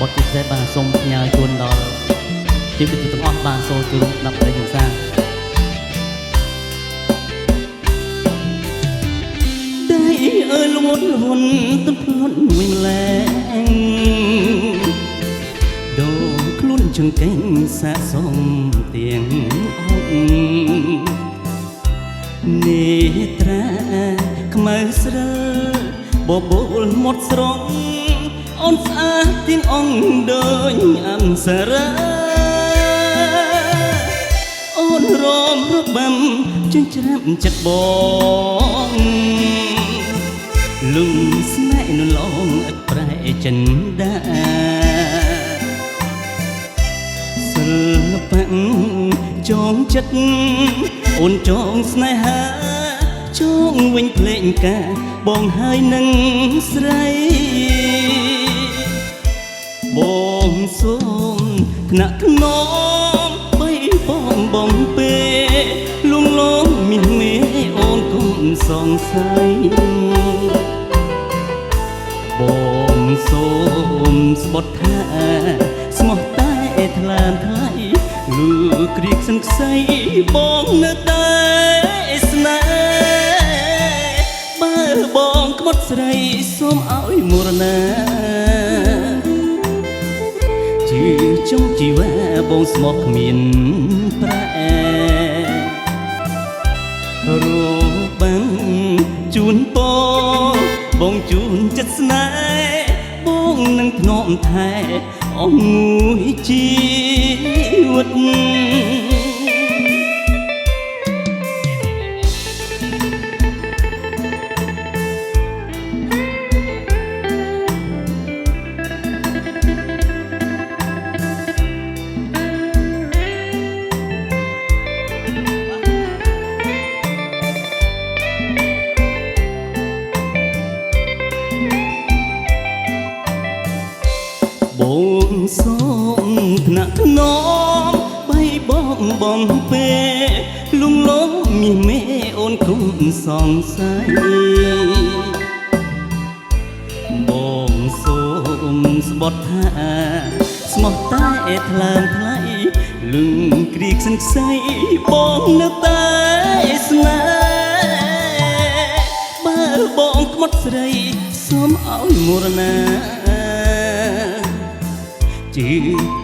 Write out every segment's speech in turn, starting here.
តជាពិសេសបាទសូមផ្ញើជូនដល់ជីវិតទាំងអស់បាទសូមជូនដល់ប្រទេសយើងសាដៃអើយលួនលួនទឹកភ្លន់វិញម្លែងដូរខ្លួនជើងកេងសាកសមទៀងអត់នេត្រាខ្មៅស្រើបបូលមាត់ស្រងអូនស្អាតទាំងអង្គដូចអប្សរាអូនរមរបាំជើងច្រាំចិត្តបងលំស្នេហ៍នៅឡងឥតប្រែចិនដាសិល្បៈចងចិត្តអូនចងស្នេហាចងវិញភ្លេងការបងហើយនឹងស្រីបងសូមថ្នាក់ថ្នមបីបងពេលួងលោមមានមេអូនកុំសង្ស័យបងសូមស្បត់ថាស្មោះតែថ្លើមថ្លៃលឺគ្រីកសឹងខ្សៃបងនៅតែស្នេហ៍បើបងក្បត់ស្រីសូមឲ្យមរណាជាចុងជីវ៉ាបងស្មោះគ្មានប្រែរបាំងជូនបងជូនចិត្តស្នេហ៍បងនឹងធ្នមថែអស់មួយជីវិតបងសូមថ្នាក់ថ្នមបីបងពេលួងលោមមានមេអូនគុំសង្ស័យបងសូមស្បត់ថាស្មោះតែថ្លើមថ្លៃលឹងគ្រីកសឹងខ្សៃបងនៅតែស្នេហ៍បើបងក្បត់ស្រីសូមឲ្យមរណាជា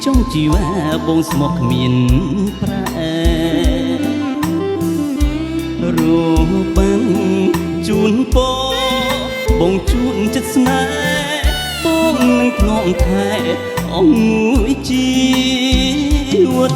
ចុងជីវ៉ាបងស្មោះគ្មានប្រែរបាំងជូនបងជូនចិត្តស្នេហ៍បងនឹងធ្នមថែអស់មួយជីវិត